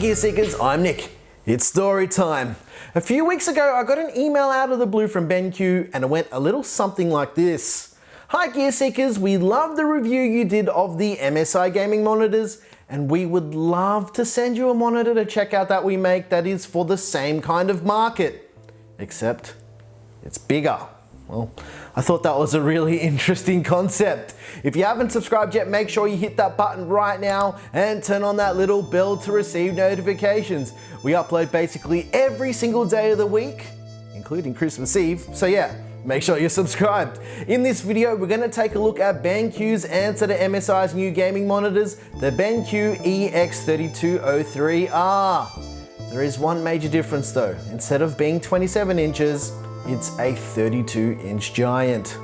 Gear Seekers, I'm Nick. It's story time. A few weeks ago, I got an email out of the blue from BenQ and it went a little something like this. Hi Gear Seekers, we love the review you did of the MSI gaming monitors and we would love to send you a monitor to check out that we make that is for the same kind of market. Except it's bigger. Well, I thought that was a really interesting concept. If you haven't subscribed yet, make sure you hit that button right now and turn on that little bell to receive notifications. We upload basically every single day of the week, including Christmas Eve, so yeah, make sure you're subscribed. In this video, we're going to take a look at BenQ's answer to MSI's new gaming monitors, the BenQ EX3203R. There is one major difference though. Instead of being 27 inches, it's a 32-inch giant.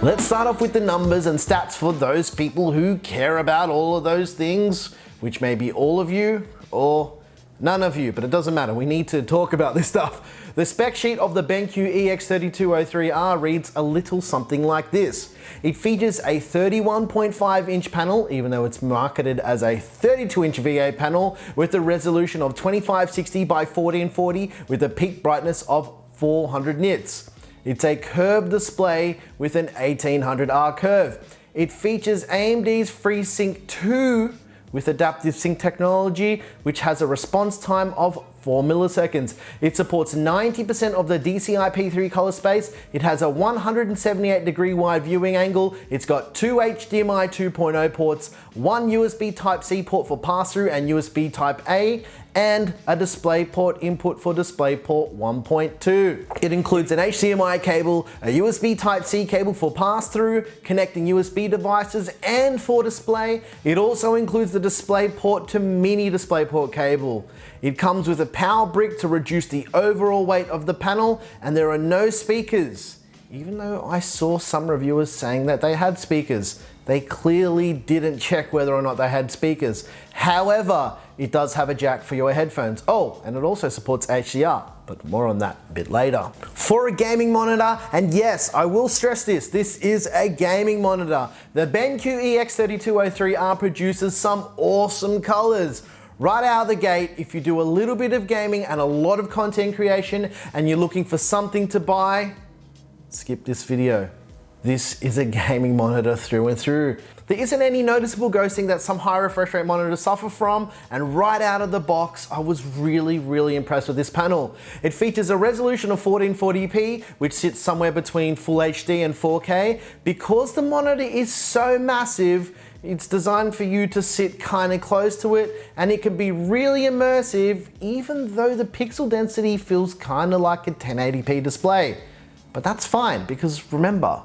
Let's start off with the numbers and stats for those people who care about all of those things, which may be all of you or none of you, but it doesn't matter. We need to talk about this stuff. The spec sheet of the BenQ EX3203R reads a little something like this. It features a 31.5 inch panel, even though it's marketed as a 32 inch VA panel, with a resolution of 2560 by 1440 with a peak brightness of 400 nits. It's a curved display with an 1800R curve. It features AMD's FreeSync 2 with adaptive sync technology, which has a response time of 4 milliseconds. It supports 90% of the DCI-P3 color space. It has a 178 degree wide viewing angle. It's got two HDMI 2.0 ports, one USB Type-C port for pass-through and USB Type-A, and a DisplayPort input for DisplayPort 1.2. It includes an HDMI cable, a USB Type-C cable for pass-through, connecting USB devices and for display. It also includes the DisplayPort to mini DisplayPort cable. It comes with a power brick to reduce the overall weight of the panel, and there are no speakers. Even though I saw some reviewers saying that they had speakers, they clearly didn't check whether or not they had speakers. However, it does have a jack for your headphones. Oh, and it also supports HDR, but more on that a bit later. For a gaming monitor, and yes, I will stress this is a gaming monitor, the BenQ EX3203R produces some awesome colors. Right out of the gate, if you do a little bit of gaming and a lot of content creation and you're looking for something to buy, skip this video. This is a gaming monitor through and through. There isn't any noticeable ghosting that some high refresh rate monitors suffer from, and right out of the box, I was really impressed with this panel. It features a resolution of 1440p, which sits somewhere between Full HD and 4K. Because the monitor is so massive, it's designed for you to sit kind of close to it, and it can be really immersive, even though the pixel density feels kind of like a 1080p display. But that's fine, because remember,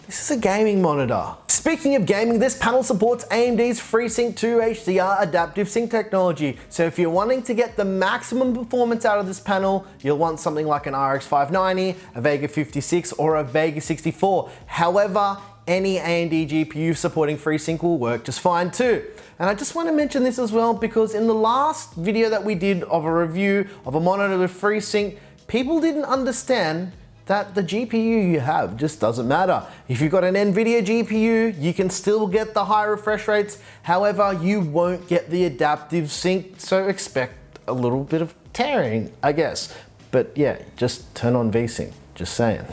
this is a gaming monitor. Speaking of gaming, this panel supports AMD's FreeSync 2 HDR adaptive sync technology. So if you're wanting to get the maximum performance out of this panel, you'll want something like an RX 590, a Vega 56, or a Vega 64. However, any AMD GPU supporting FreeSync will work just fine too. And I just want to mention this as well because in the last video that we did of a review of a monitor with FreeSync, people didn't understand that the GPU you have just doesn't matter. If you've got an NVIDIA GPU, you can still get the high refresh rates. However, you won't get the adaptive sync, so expect a little bit of tearing, I guess. But yeah, just turn on VSync, just saying.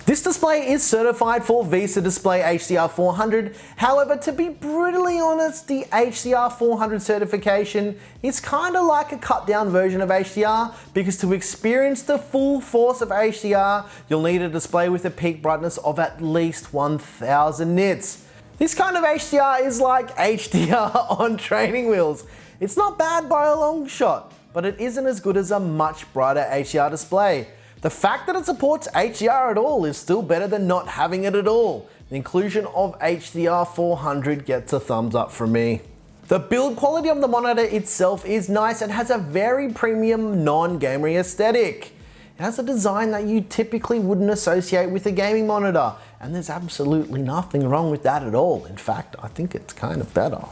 This display is certified for VESA Display HDR 400. However, to be brutally honest, the HDR 400 certification is kind of like a cut down version of HDR, because to experience the full force of HDR, you'll need a display with a peak brightness of at least 1000 nits. This kind of HDR is like HDR on training wheels. It's not bad by a long shot, but it isn't as good as a much brighter HDR display. The fact that it supports HDR at all is still better than not having it at all. The inclusion of HDR 400 gets a thumbs up from me. The build quality of the monitor itself is nice and has a very premium non-gamery aesthetic. It has a design that you typically wouldn't associate with a gaming monitor, and there's absolutely nothing wrong with that at all. In fact, I think it's kind of better.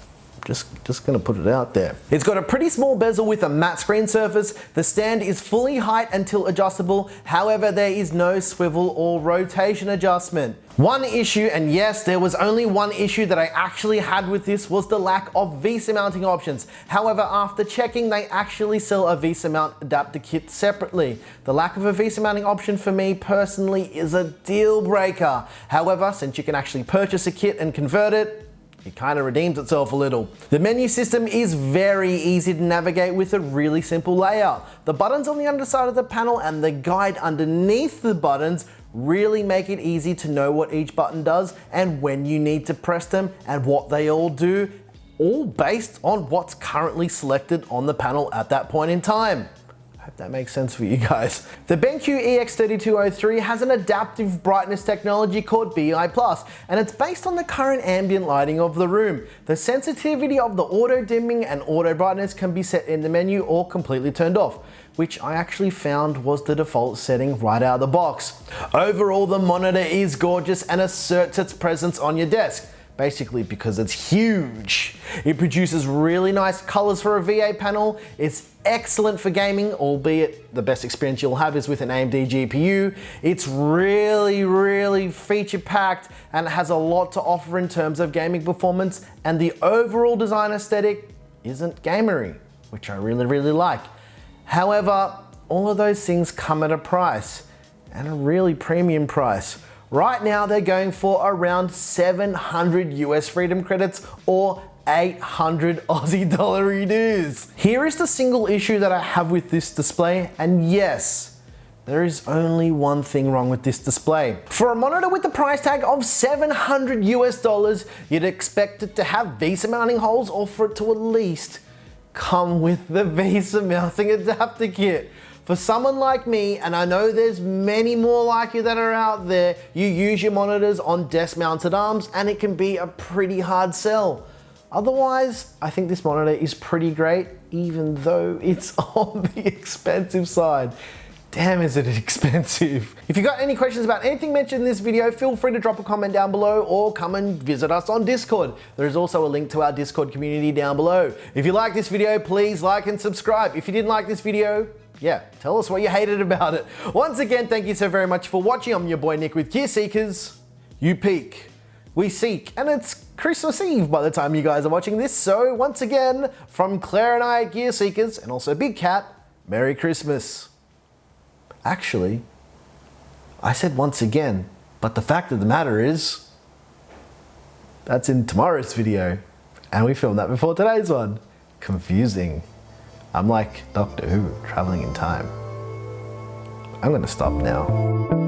Just gonna put it out there. It's got a pretty small bezel with a matte screen surface. The stand is fully height and tilt adjustable. However, there is no swivel or rotation adjustment. One issue, and yes, there was only one issue that I actually had with this, was the lack of VESA mounting options. However, after checking, they actually sell a VESA mount adapter kit separately. The lack of a VESA mounting option for me personally is a deal breaker. However, since you can actually purchase a kit and convert it, it kind of redeems itself a little. The menu system is very easy to navigate with a really simple layout. The buttons on the underside of the panel and the guide underneath the buttons really make it easy to know what each button does and when you need to press them and what they all do, all based on what's currently selected on the panel at that point in time. I hope that makes sense for you guys. The BenQ EX3203 has an adaptive brightness technology called BI+, and it's based on the current ambient lighting of the room. The sensitivity of the auto dimming and auto brightness can be set in the menu or completely turned off, which I actually found was the default setting right out of the box. Overall, the monitor is gorgeous and asserts its presence on your desk. Basically because it's huge. It produces really nice colors for a VA panel. It's excellent for gaming, albeit the best experience you'll have is with an AMD GPU. It's really feature packed and it has a lot to offer in terms of gaming performance, and the overall design aesthetic isn't gamery, which I really like. However, all of those things come at a price, and a really premium price. Right now, they're going for around 700 US Freedom Credits or 800 Aussie dollar redos. Here is the single issue that I have with this display, and yes, there is only one thing wrong with this display. For a monitor with the price tag of 700 US dollars, you'd expect it to have VESA mounting holes, or for it to at least come with the VESA mounting adapter kit. For someone like me, and I know there's many more like you that are out there, you use your monitors on desk mounted arms and it can be a pretty hard sell. Otherwise, I think this monitor is pretty great, even though it's on the expensive side. Damn, is it expensive. If you got any questions about anything mentioned in this video, feel free to drop a comment down below or come and visit us on Discord. There is also a link to our Discord community down below. If you like this video, please like and subscribe. If you didn't like this video, yeah, tell us what you hated about it. Once again, thank you so very much for watching. I'm your boy Nick with Gear Seekers. You peek, we seek, and it's Christmas Eve by the time you guys are watching this. So once again, from Claire and I at Gear Seekers, and also Big Cat, Merry Christmas. Actually, I said once again, but the fact of the matter is, that's in tomorrow's video, and we filmed that before today's one. Confusing. I'm like Doctor Who, traveling in time. I'm gonna stop now.